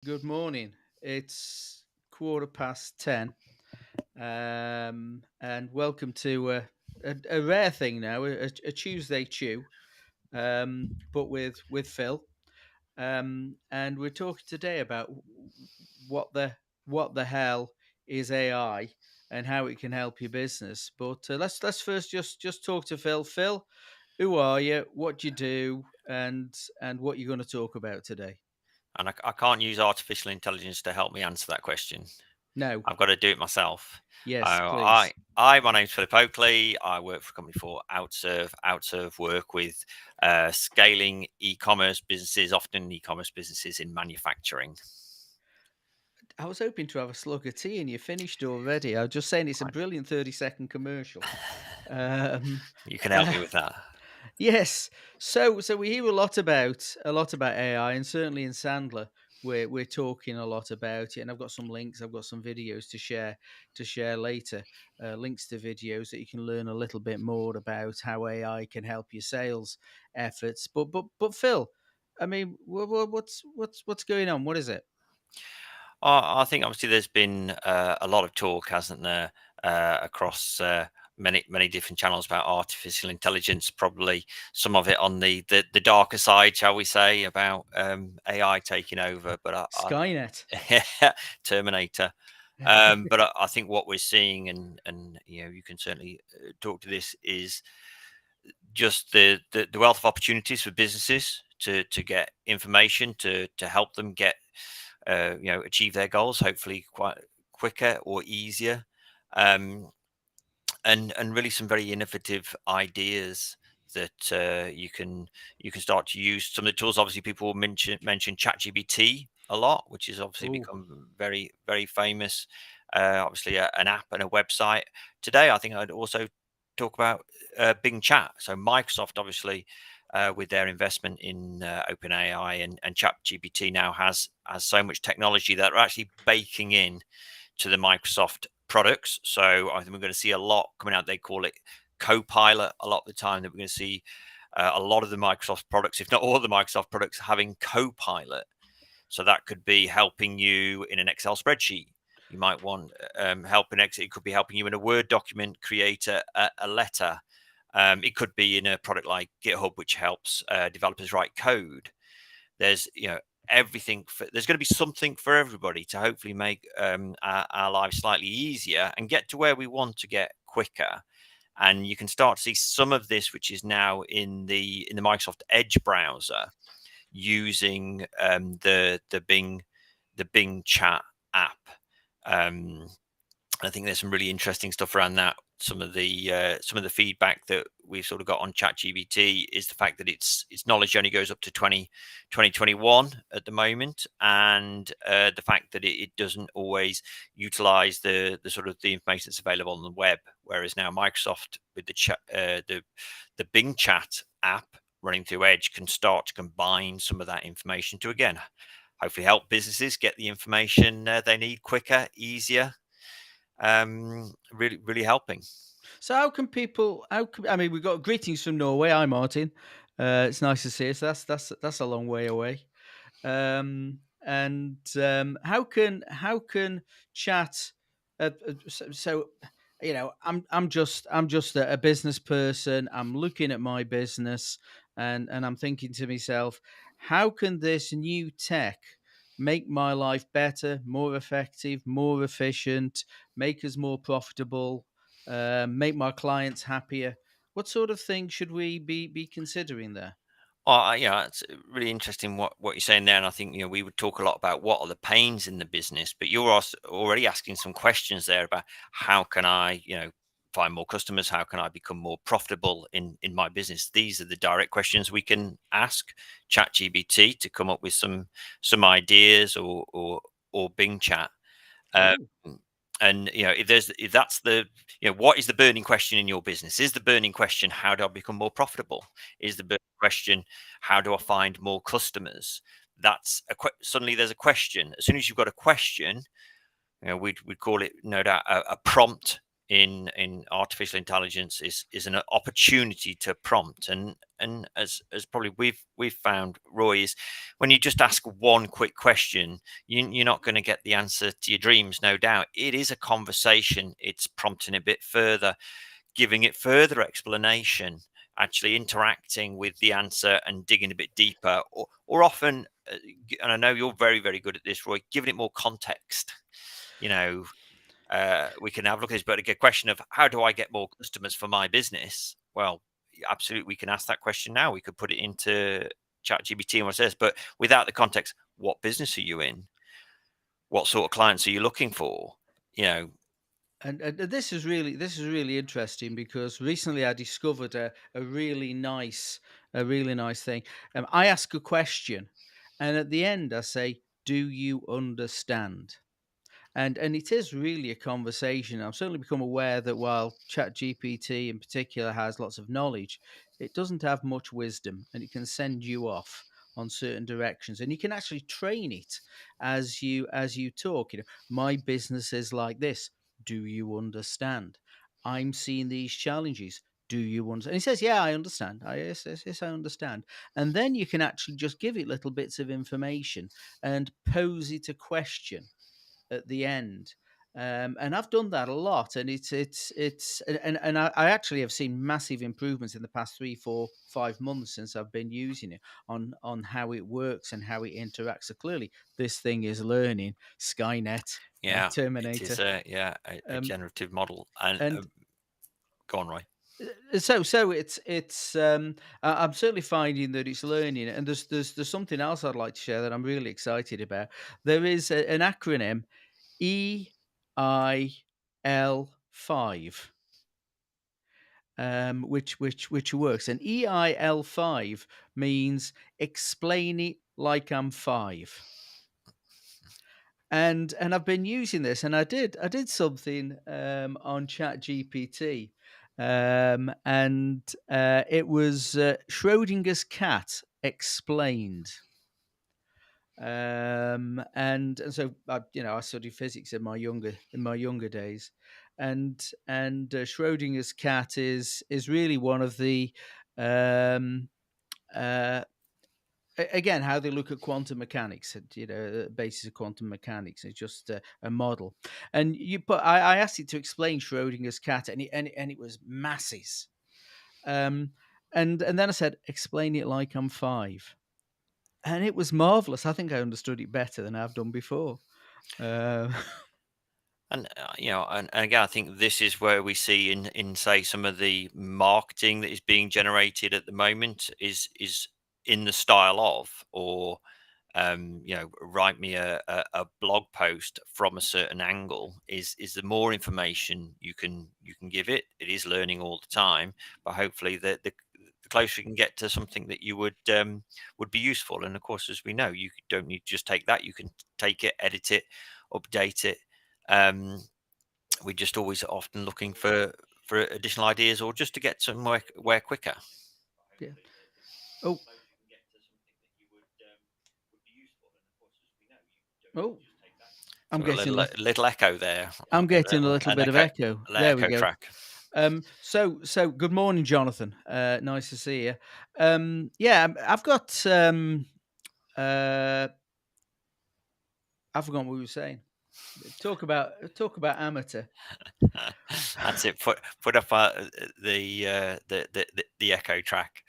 Good morning. It's 10:15, and welcome to a rare thing now, a Tuesday chew, but with Phil. And we're talking today about what the what the hell is AI and how it can help your business. But let's first just talk to Phil. Phil, who are you? What do you do? And what you're going to talk about today? And I can't use artificial intelligence to help me answer that question. No. I've got to do it myself. Yes, Uh, I, please. my name's Philip Oakley. I work for a company called Outserve. Outserve work with scaling e-commerce businesses, often e-commerce businesses in manufacturing. I was hoping to have a slug of tea and you finished already. I was just saying it's a Right. brilliant 30-second commercial. Um, You can help uh, me with that. yes. So we hear a lot about AI, and certainly in Sandler we're talking a lot about it. And I've got some links, I've got some videos to share later. Links to videos that you can learn a little bit more about how AI can help your sales efforts. But Phil, I mean, what's going on? What is it? I think obviously there's been a lot of talk, hasn't there, across many different channels about artificial intelligence. Probably some of it on the darker side, shall we say, about AI taking over. But Skynet. Terminator. But I think what we're seeing, and you can certainly talk to this, is just the wealth of opportunities for businesses to get information to help them get achieve their goals, hopefully quite quicker or easier, um, and really some very innovative ideas that you can start to use. Some of the tools, obviously, people will mention ChatGPT a lot, which has obviously Oh, become very famous. Obviously, an app and a website. Today, I think I'd also talk about Bing Chat. So Microsoft, obviously, with their investment in OpenAI and ChatGPT, now has so much technology that are actually baking in to the Microsoft products. So I think we're going to see a lot coming out. They call it Copilot a lot of the time. That we're going to see a lot of the Microsoft products, if not all of the Microsoft products, having Copilot. So that could be helping you in an Excel spreadsheet. You might want help in Excel. It could be helping you in a Word document create a letter. It could be in a product like GitHub, which helps developers write code. There's everything there's going to be something for everybody to hopefully make our lives slightly easier and get to where we want to get quicker. And you can start to see some of this, which is now in the Microsoft Edge browser, using the Bing Chat app. um, I think there's some really interesting stuff around that. Some of the feedback that we've sort of got on ChatGPT is the fact that its knowledge only goes up to 2021 at the moment, and the fact that it doesn't always utilize the sort of the information that's available on the web. Whereas now Microsoft, with the Bing Chat app running through Edge, can start to combine some of that information to, again, hopefully help businesses get the information they need quicker, easier, really helping. so how can people? I mean, we've got greetings from Norway. Hi, Martin. It's nice to see you. So that's a long way away. And how can chat? So I'm just a business person. I'm looking at my business, and I'm thinking to myself, how can this new tech make my life better, more effective, more efficient, make us more profitable, make my clients happier? What sort of things should we be considering there? It's really interesting what you're saying there, and I think we would talk a lot about what are the pains in the business, but you're also already asking some questions there about how can I, find more customers, how can I become more profitable in my business. These are the direct questions we can ask ChatGPT to come up with some ideas, or Bing Chat. Um, Oh, and if that's what is the burning question in your business? Is the burning question, how do I become more profitable? Is the burning question, how do I find more customers? That's suddenly there's a question. As soon as you've got a question, we'd call it, no doubt, a prompt in artificial intelligence is an opportunity to prompt. And as probably we've found, Roy, is when you just ask one quick question, you're not going to get the answer to your dreams, no doubt. It is a conversation. It's prompting a bit further, giving it further explanation, actually interacting with the answer and digging a bit deeper, or often, and I know you're very, very good at this, Roy, giving it more context. You know, we can have a look at this, but a question of how do I get more customers for my business? Well, absolutely, we can ask that question now. We could put it into ChatGPT and what it says, but without the context, what business are you in? What sort of clients are you looking for? You know, And this is really interesting because recently I discovered a really nice thing. I ask a question, and at the end I say, "Do you understand?" And it is really a conversation. I've certainly become aware that while ChatGPT in particular has lots of knowledge, it doesn't have much wisdom, and it can send you off on certain directions. And you can actually train it as you talk. You know, my business is like this. Do you understand? I'm seeing these challenges. Do you understand? And he says, "Yeah, I understand. Yes, I understand." And then you can actually just give it little bits of information and pose it a question at the end. And I've done that a lot, and and I actually have seen massive improvements in the past 3, 4, 5 months since I've been using it on how it works and how it interacts. So clearly, this thing is learning. Skynet, yeah, it is Terminator, a um, generative model. And and go on, Roy. so I'm certainly finding that it's learning, and there's something else I'd like to share that I'm really excited about. There is an acronym EIL5, which works. And EIL5 means explain it like I'm five. And I've been using this, and I did something on ChatGPT, and it was Schrodinger's cat explained. And so I studied physics in my younger days, and Schrodinger's cat is really one of the um, uh, again, how they look at quantum mechanics, and basis of quantum mechanics. It's just a model, and but I asked it to explain Schrodinger's cat, and it was masses. Um, and then I said, explain it like I'm five. And it was marvelous. I think I understood it better than I've done before. Uh, And and again, I think this is where we see in say some of the marketing that is being generated at the moment is in the style of, or write me a blog post from a certain angle. Is the more information you can give it, it is learning all the time, but hopefully the closer you can get to something that you would be useful. And of course, as we know, you don't need to just take that. You can take it, edit it, update it. um we're just always often looking for additional ideas, or just to get somewhere where quicker. yeah. Oh, oh, I'm So a getting a little, little echo there, I'm getting a little an bit of echo, echo. an There we echo go. track. So good morning, Jonathan. Nice to see you. Yeah, I've got I've forgotten what we were saying. Talk about amateur. That's it. Put up the echo track.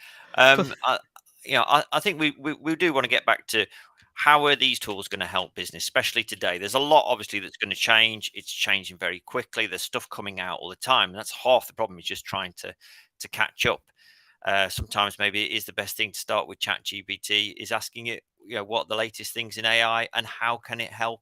Put, I, I think we do want to get back to how are these tools going to help business, especially today. There's a lot obviously that's going to change. It's changing very quickly. There's stuff coming out all the time, and that's half the problem. Is just trying to catch up. Sometimes maybe it is the best thing to start with ChatGPT is asking it, what are the latest things in AI and how can it help?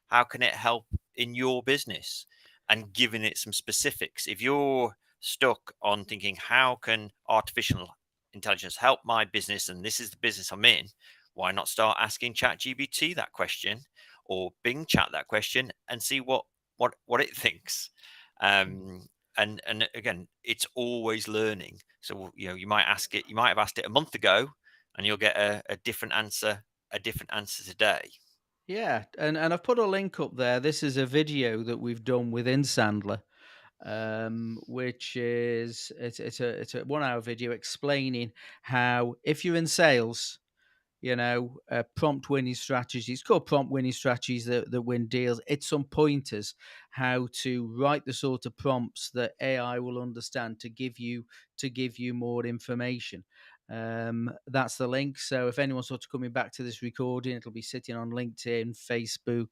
How can it help in your business? And giving it some specifics. If you're stuck on thinking, how can artificial intelligence help my business? And this is the business I'm in. Why not start asking ChatGPT that question, or Bing Chat that question, and see what it thinks? Um, and again, it's always learning. So you might ask it. You might have asked it a month ago, and you'll get a different answer. A different answer today. yeah, and I've put a link up there. This is a video that we've done within Sandler, which is it's a 1 hour video explaining how if you're in sales, prompt winning strategies. It's called prompt winning strategies that win deals. It's some pointers how to write the sort of prompts that AI will understand to give you more information. That's the link. So if anyone's sort of coming back to this recording, it'll be sitting on LinkedIn, Facebook,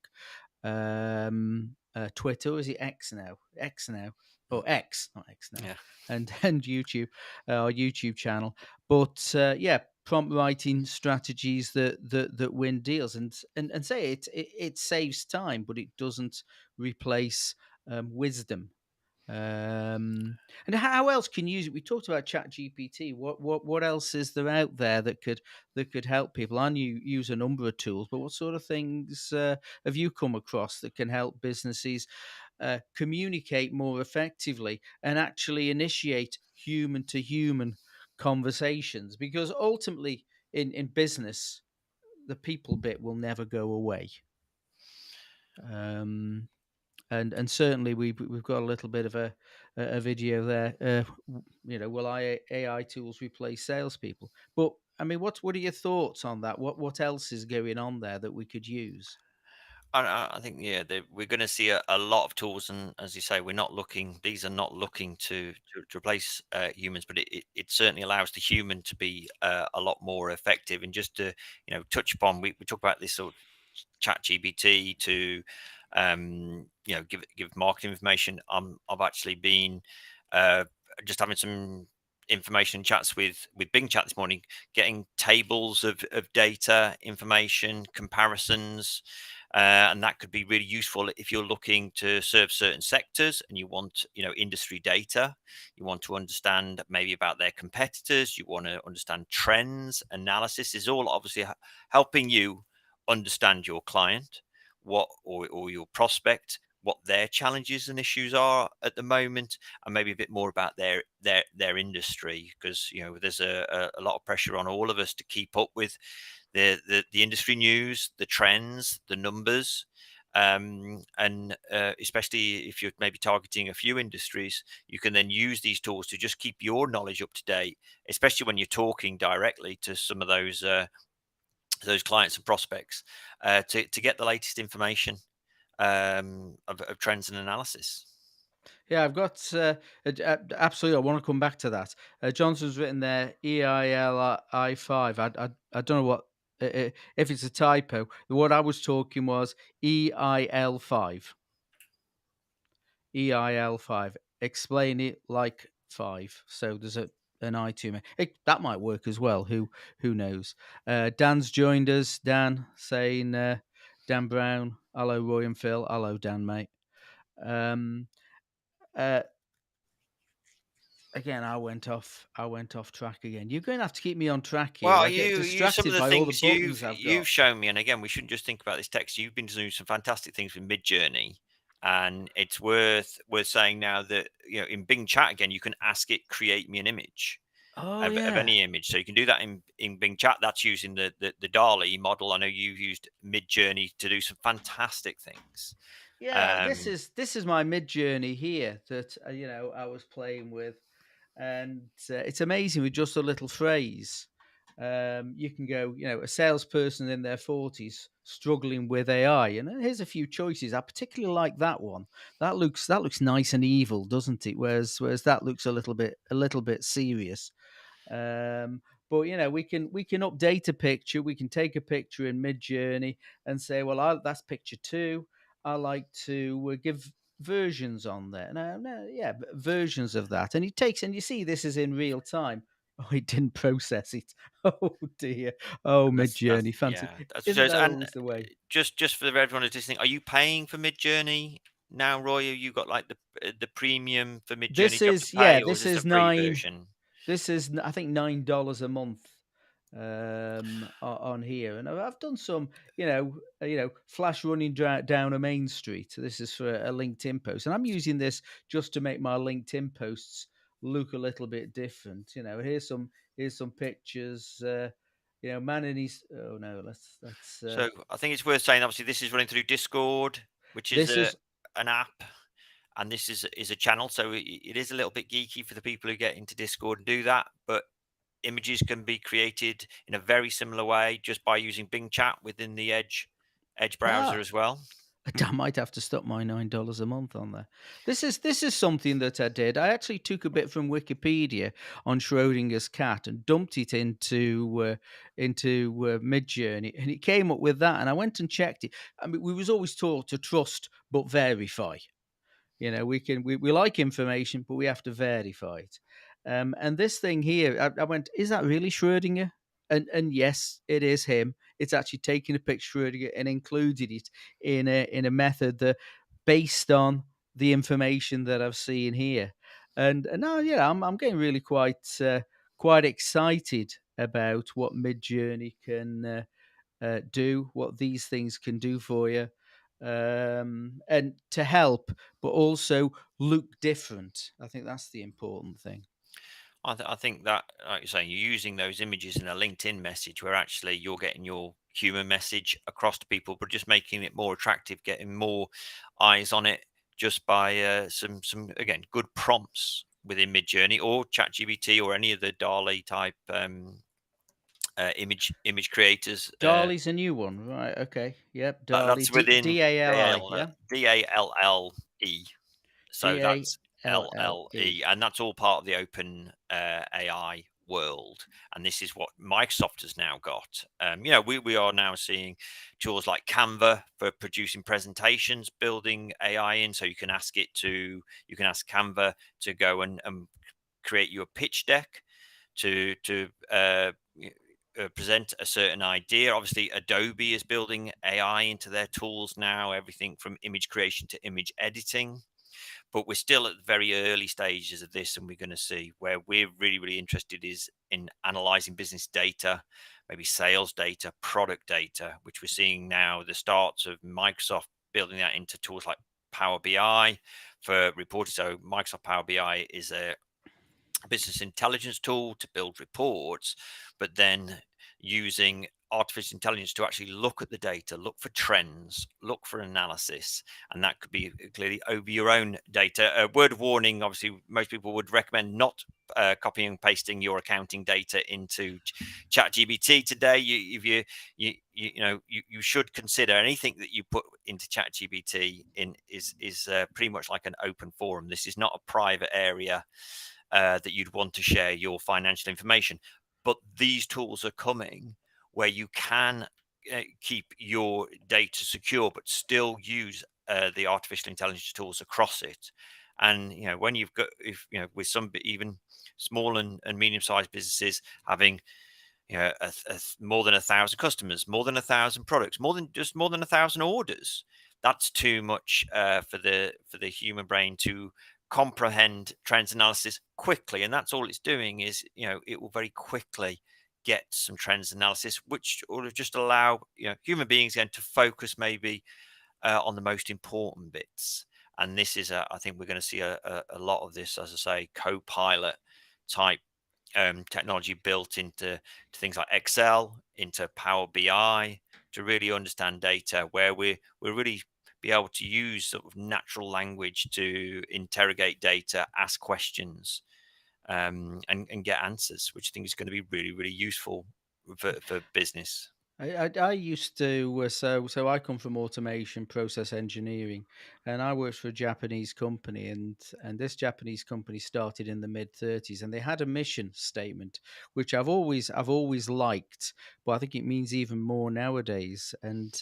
Twitter. Or is it X now? X now. Oh, X, not X now, Yeah. and YouTube, our YouTube channel. But yeah, prompt writing strategies that win deals, and say it saves time, but it doesn't replace wisdom. And how else can you use it? We talked about ChatGPT. What else is there out there that could help people? I knew use a number of tools, but what sort of things have you come across that can help businesses communicate more effectively and actually initiate human to human conversations? Because ultimately, in business, the people bit will never go away. Um, and certainly we've got a little bit of a video there. Will AI tools replace salespeople? But I mean, what are your thoughts on that? What else is going on there that we could use? I think yeah, we're going to see a lot of tools, and as you say, we're not looking. These are not looking to replace humans, but it certainly allows the human to be a lot more effective. And just to touch upon, we talk about this sort of chat GBT to give marketing information. I've actually been uh, just having some information chats with Bing Chat this morning, getting tables of data, information, comparisons, and that could be really useful if you're looking to serve certain sectors and you want industry data. You want to understand maybe about their competitors. You want to understand trends. Analysis is all obviously helping you understand your client, or your prospect, what their challenges and issues are at the moment, and maybe a bit more about their industry, because there's a lot of pressure on all of us to keep up with the industry news, the trends, the numbers. And especially if you're maybe targeting a few industries, you can then use these tools to just keep your knowledge up to date, especially when you're talking directly to some of those clients and prospects, to get the latest information of trends and analysis. Yeah, I've got absolutely. I want to come back to that. Johnson's written there EILI5. I don't know what if it's a typo. What I was talking was EIL5. EIL5. Explain it like five. So there's an I to me. That might work as well. Who knows? Dan's joined us. Dan saying Dan Brown. Hello, Roy and Phil. Hello, Dan, mate. Um, uh, Again, I went off track again. You're going to have to keep me on track here. Well, I get you some of distracted the by all the things buttons I've you've got. shown me, and again, we shouldn't just think about this text. You've been doing some fantastic things with Midjourney, and it's worth saying now that in Bing Chat again, you can ask it create me an image Oh of yeah, any image. So you can do that in Bing Chat. That's using the DALI model. I know you've used Midjourney to do some fantastic things. yeah. This Um, is this is my mid journey here that I was playing with, and it's amazing with just a little phrase. You can go, a salesperson in their 40s struggling with AI, and here's a few choices. I particularly like that one. That looks nice and evil, doesn't it? Whereas that looks a little bit serious. Um, but we can update a picture. We can take a picture in Mid Journey and say, well, that's picture two. I like to give versions on there. No, no, yeah, versions of that. And it takes, and you see, this is in real time. Oh, it didn't process it. Oh dear. Oh, and Mid that's Journey, fancy. yeah. That's Isn't just, that and always the way? just for everyone who's listening, are you paying for Midjourney now, Roy? Have you got like the premium for Midjourney? Do This you have to is yeah. pay, or is This this a is free nine. version? This is, I think, $9 a month on here, and I've done some, flash running down a main street. This is for a LinkedIn post, and I'm using this just to make my LinkedIn posts look a little bit different. Here's some pictures. Man in his. Oh no, let's. So I think it's worth saying. Obviously, this is running through Discord, which is This is an app, and this is a channel, so it is a little bit geeky for the people who get into Discord and do that. But images can be created in a very similar way just by using Bing Chat within the Edge browser Ah, as well. I might have to stop my $9 a month on there. This is something that I did. I actually took a bit from Wikipedia on Schrodinger's cat and dumped it into Midjourney, and it came up with that. And I went and checked it. I mean, we was always taught to trust but verify. We like information, but we have to verify it. And this thing here, I went, is that really Schrödinger? And yes, it is him. It's actually taken a picture of Schrödinger and included it in a method that based on the information that I've seen here. And now, yeah, I'm getting really quite excited about what Midjourney can do, what these things can do for you, and to help, but also look different. I think that's the important thing. I think that, like you're saying, you're using those images in a LinkedIn message where actually you're getting your human message across to people, but just making it more attractive, getting more eyes on it just by some again good prompts within Midjourney or ChatGPT or any of the DALI type image creators. Dali's a new one, right? Okay, yep, Dali, That's within DALI, yeah, DALLE. So that's DALLE. LLE, and that's all part of the open AI world. And this is what Microsoft has now got. We are now seeing tools like Canva for producing presentations, building AI in. So you can ask Canva to go and create you a pitch deck to present a certain idea. Obviously, Adobe is building AI into their tools now, everything from image creation to image editing, but we're still at the very early stages of this, and we're going to see where we're really, really interested is in analyzing business data, maybe sales data, product data, which we're seeing now the starts of Microsoft building that into tools like Power BI for reporting. So Microsoft Power BI is a business intelligence tool to build reports, but then using artificial intelligence to actually look at the data, look for trends, look for analysis, and that could be clearly over your own data. A word of warning: obviously, most people would recommend not copying and pasting your accounting data into ChatGPT today. If you should consider anything that you put into ChatGPT is pretty much like an open forum. This is not a private area that you'd want to share your financial information. But these tools are coming where you can keep your data secure, but still use the artificial intelligence tools across it. And when you've got, if with some even small and medium-sized businesses having more than 1,000 customers, more than 1,000 products, more than 1,000 orders. That's too much for the human brain to comprehend trends analysis quickly, and that's all it's doing is it will very quickly get some trends analysis, which will just allow human beings again to focus maybe on the most important bits. And this is I think we're going to see a lot of this, as I say, co-pilot type technology built into things like Excel, into Power BI to really understand data, where we're really be able to use sort of natural language to interrogate data, ask questions, and get answers, which I think is going to be really, really useful for business. I used to so I come from automation process engineering, and I worked for a Japanese company, and this Japanese company started in the mid 30s, and they had a mission statement which I've always liked, but I think it means even more nowadays, and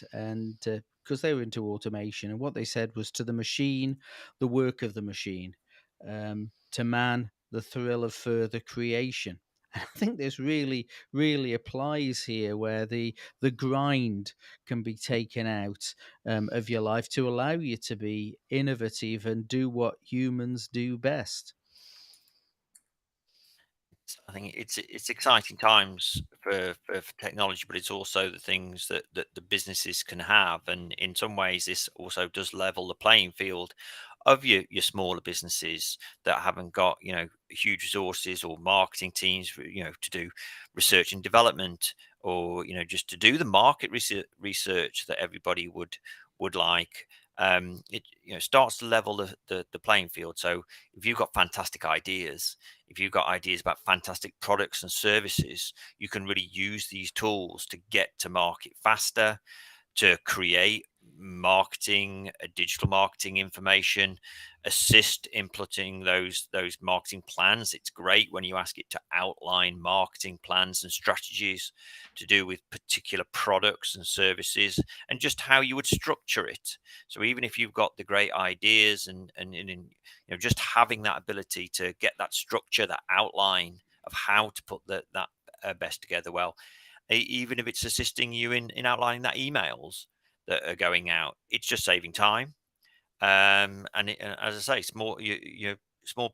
because they were into automation, and what they said was, to the machine, the work of the machine, to man, the thrill of further creation. I think this really applies here, where the grind can be taken out of your life to allow you to be innovative and do what humans do best. I think it's exciting times for technology, but it's also the things that the businesses can have, and in some ways, this also does level the playing field of your smaller businesses that haven't got huge resources or marketing teams for, to do research and development, or just to do the market research that everybody would like. It starts to level the playing field. So if you've got fantastic ideas, if you've got ideas about fantastic products and services, you can really use these tools to get to market faster, to create marketing, digital marketing information, assist in putting those marketing plans. It's great when you ask it to outline marketing plans and strategies to do with particular products and services, and just how you would structure it. So even if you've got the great ideas and just having that ability to get that structure, that outline of how to put that best together well, even if it's assisting you in outlining that emails that are going out, it's just saving time. As I say, small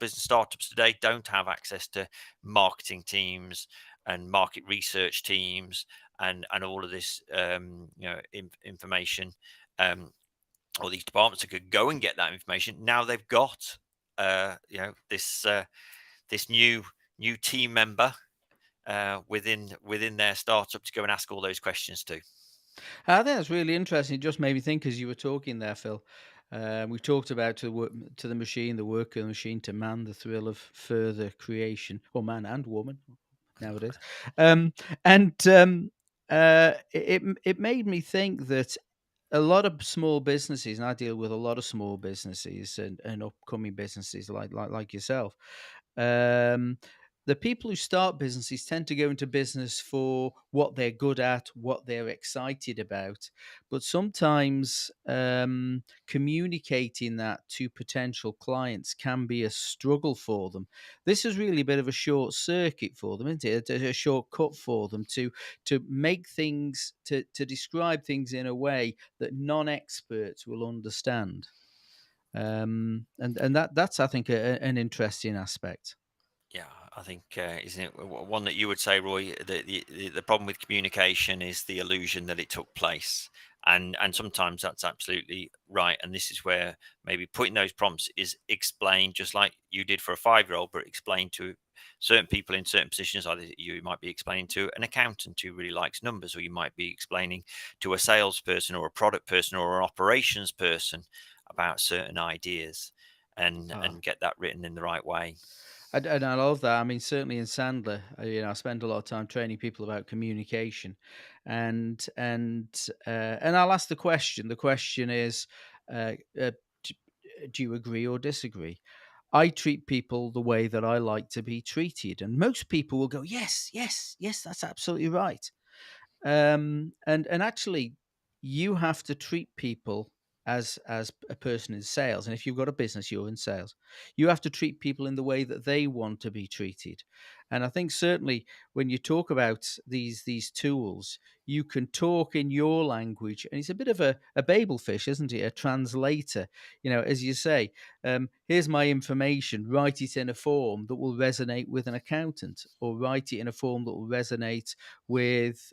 business startups today don't have access to marketing teams and market research teams and all of this information, um, or these departments that could go and get that information. Now they've got this new team member within their startup to go and ask all those questions to. I think that's really interesting. It just made me think as you were talking there, Phil. We talked about to the machine, the work of the machine, to man, the thrill of further creation, or man and woman nowadays. Um, and it made me think that a lot of small businesses, and I deal with a lot of small businesses and upcoming businesses like yourself. Um, the people who start businesses tend to go into business for what they're good at, what they're excited about. But sometimes communicating that to potential clients can be a struggle for them. This is really a bit of a short circuit for them, isn't it? A shortcut for them to make things to describe things in a way that non-experts will understand. And that's I think an interesting aspect. Yeah, I think isn't it one that you would say, Roy? The problem with communication is the illusion that it took place, and sometimes that's absolutely right. And this is where maybe putting those prompts is explained, just like you did for a 5-year-old, but explained to certain people in certain positions. Either you might be explaining to an accountant who really likes numbers, or you might be explaining to a salesperson or a product person or an operations person about certain ideas, Ah, and get that written in the right way. and I love that. I mean, certainly in Sandler, I spend a lot of time training people about communication, and I'll ask the question. The question is, uh, uh, do, do you agree or disagree? I treat people the way that I like to be treated, and most people will go, yes, yes, yes, that's absolutely right. And actually, you have to treat people as a person in sales, and if you've got a business, you're in sales, you have to treat people in the way that they want to be treated. And I think certainly when you talk about these tools, you can talk in your language, and it's a bit of a babel fish, isn't it? A translator, as you say. Here's my information, write it in a form that will resonate with an accountant, or write it in a form that will resonate with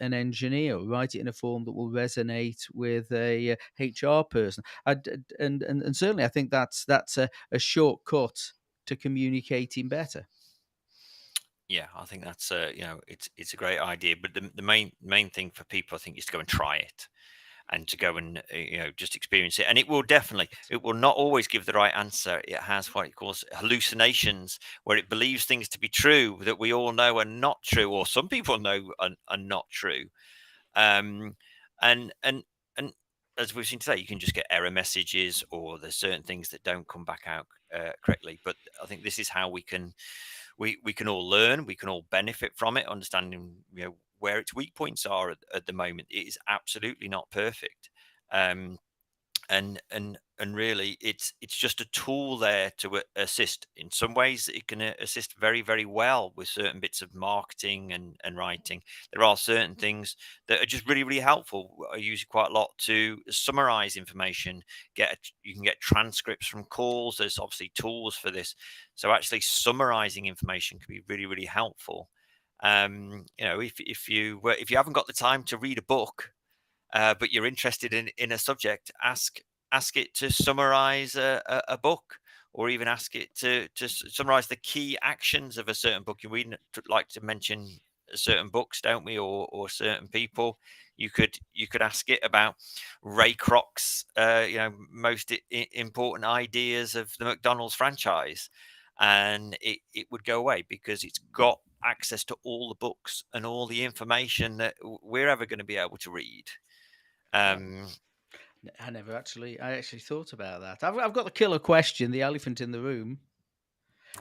an engineer, write it in a form that will resonate with a HR person. And certainly, I think that's a shortcut to communicating better. Yeah, I think that's it's a great idea, but the main thing for people, I think, is to go and try it and to go and just experience it. And it will not always give the right answer. It has what it calls hallucinations, where it believes things to be true that we all know are not true, or some people know are not true. Um, and and and as we've seen today, you can just get error messages, or there's certain things that don't come back out correctly. But I think this is how we can all learn, we can all benefit from it, understanding where its weak points are at the moment. It is absolutely not perfect. Um, and really it's just a tool there to assist. In some ways it can assist very, very well with certain bits of marketing and writing. There are certain things that are just really, really helpful. I use it quite a lot to summarize information. You can get transcripts from calls. There's obviously tools for this, so actually summarizing information can be really, really helpful. If you haven't got the time to read a book, but you're interested in a subject, ask it to summarize a book, or even ask it to summarize the key actions of a certain book. We like to mention certain books, don't we, or certain people. You could ask it about Ray Kroc's most important ideas of the McDonald's franchise, and it would go away because it's got access to all the books and all the information that we're ever going to be able to read. Uh, Um, I actually thought about that. I've got the killer question, the elephant in the room.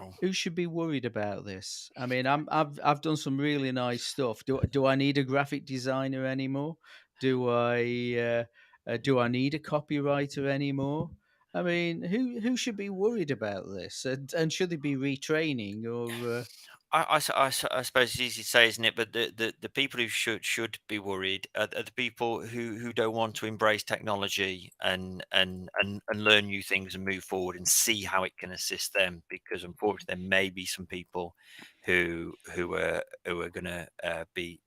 oh, Who should be worried about this? I mean, I've done some really nice stuff. Do I need a graphic designer anymore? Do I need a copywriter anymore? I mean, who should be worried about this? And should they be retraining or? I suppose it's easy to say, isn't it? But the people who should be worried are the people who don't want to embrace technology and learn new things and move forward and see how it can assist them. Because unfortunately, there may be some people who are going to be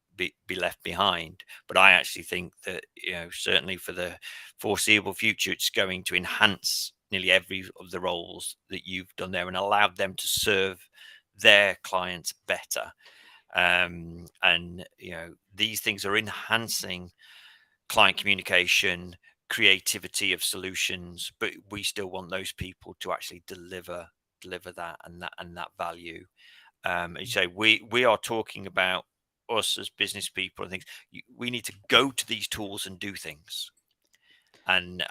left behind. But I actually think that, certainly for the foreseeable future, it's going to enhance nearly every of the roles that you've done there and allow them to serve their clients better. And these things are enhancing client communication, creativity of solutions, but we still want those people to actually deliver that value. As you say, we are talking about us as business people and things. We need to go to these tools and do things. And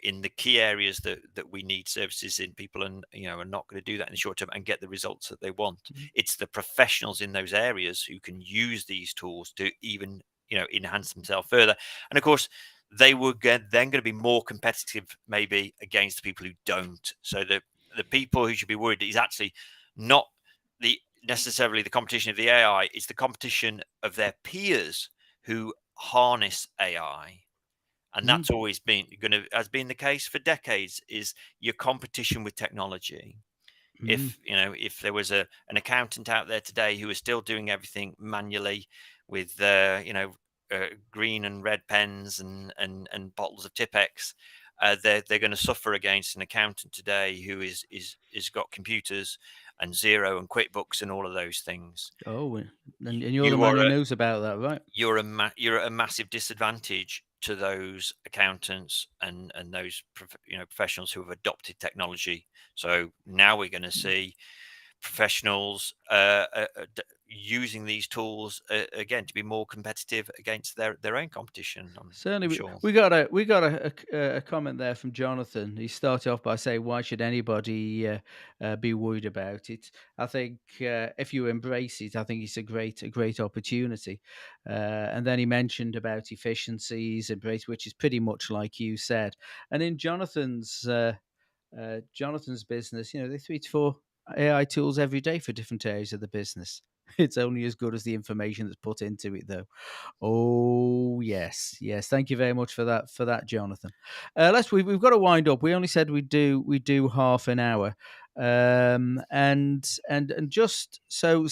in the key areas that we need services in, people and are not going to do that in the short term and get the results that they want. It's the professionals in those areas who can use these tools to even enhance themselves further. And of course, they will get then going to be more competitive maybe against the people who don't. So the people who should be worried is actually not the necessarily the competition of the AI, it's the competition of their peers who harness AI. And Mm, that's always has been the case for decades, is your competition with technology. mm. If there was an accountant out there today who is still doing everything manually with green and red pens and bottles of Tipex, they're going to suffer against an accountant today who is got computers and Zero and QuickBooks and all of those things. Oh, and Y- you're the You man are who a knows about that, right? you're at a massive disadvantage to those accountants and those professionals who have adopted technology. So now we're going to Mm. see professionals using these tools again to be more competitive against their own competition. Certainly, I'm sure. we got a comment there from Jonathan. He started off by saying, "Why should anybody be worried about it?" I think if you embrace it, I think it's a great opportunity. And then he mentioned about efficiencies, embrace, which is pretty much like you said. And in Jonathan's business, they 3 to 4 AI tools every day for different areas of the business. It's only as good as the information that's put into it, though. Oh yes, yes. Thank you very much for that, Jonathan. We've got to wind up. We only said we do half an hour, and just so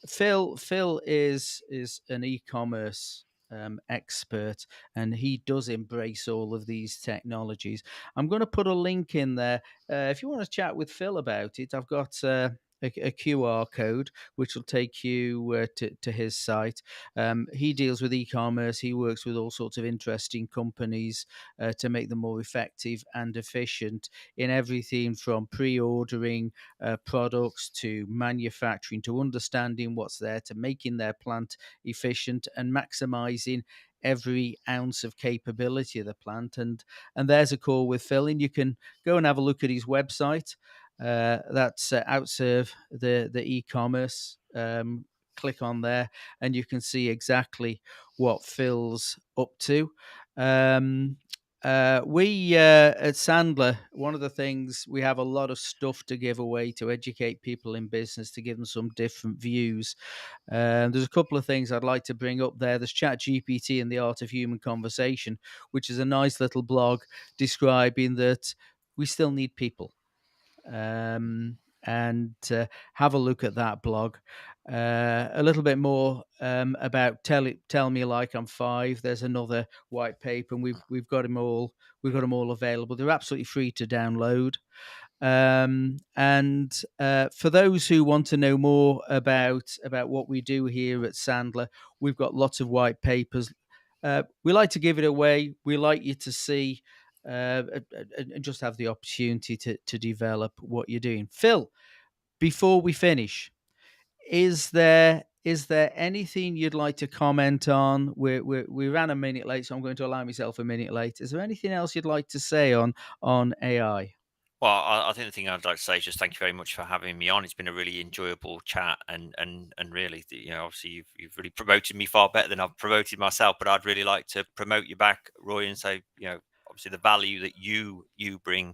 Phil is an e-commerce expert, and he does embrace all of these technologies. I'm going to put a link in there if you want to chat with Phil about it. I've got a QR code which will take you to his site. He deals with e-commerce. He works with all sorts of interesting companies to make them more effective and efficient in everything from pre-ordering products to manufacturing to understanding what's there to making their plant efficient and maximizing every ounce of capability of the plant. And there's a call with Phil, and you can go and have a look at his website. That's Outserve the e-commerce. Click on there and you can see exactly what Phil's up to. We at Sandler, one of the things, we have a lot of stuff to give away to educate people in business, to give them some different views. There's a couple of things I'd like to bring up there. There's ChatGPT and the Art of Human Conversation, which is a nice little blog describing that we still need people. And have a look at that blog. A little bit more about tell me like I'm five. There's another white paper, and we've got them all. We've got them all available. They're absolutely free to download. And for those who want to know more about what we do here at Sandler, we've got lots of white papers. We like to give it away. We like you to see and just have the opportunity to develop what you're doing. Phil, before we finish, is there anything you'd like to comment on? We ran a minute late, so I'm going to allow myself a minute late. Is there anything else you'd like to say on AI? Well, I think the thing I'd like to say is just thank you very much for having me on. It's been a really enjoyable chat, and really, obviously you've really promoted me far better than I've promoted myself. But I'd really like to promote you back, Roy, and say, obviously the value that you bring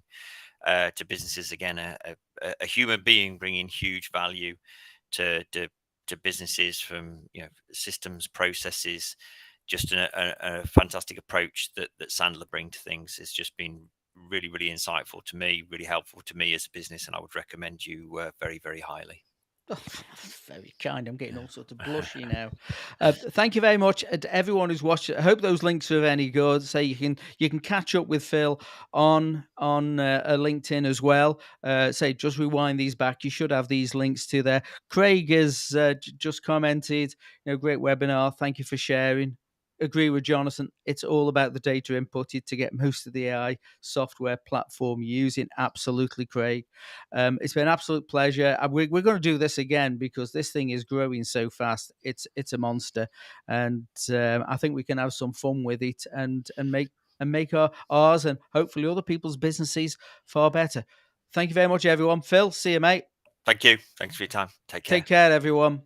to businesses. Again, a human being bringing huge value to businesses, from systems, processes. Just a fantastic approach that Sandler bring to things has just been really, really insightful to me, really helpful to me as a business, and I would recommend you very, very highly. Oh, very kind. I'm getting all sorts of blushy now. Thank you very much to everyone who's watched it. I hope those links are any good. Say you can catch up with Phil on LinkedIn as well. Say just rewind these back. You should have these links to there. Craig has just commented. Great webinar. Thank you for sharing. Agree with Jonathan. It's all about the data inputted to get most of the AI software platform using. Absolutely, Craig. It's been an absolute pleasure. We're going to do this again because this thing is growing so fast. It's a monster, and I think we can have some fun with it and make ours and hopefully other people's businesses far better. Thank you very much, everyone. Phil, see you, mate. Thank you. Thanks for your time. Take care. Take care, everyone.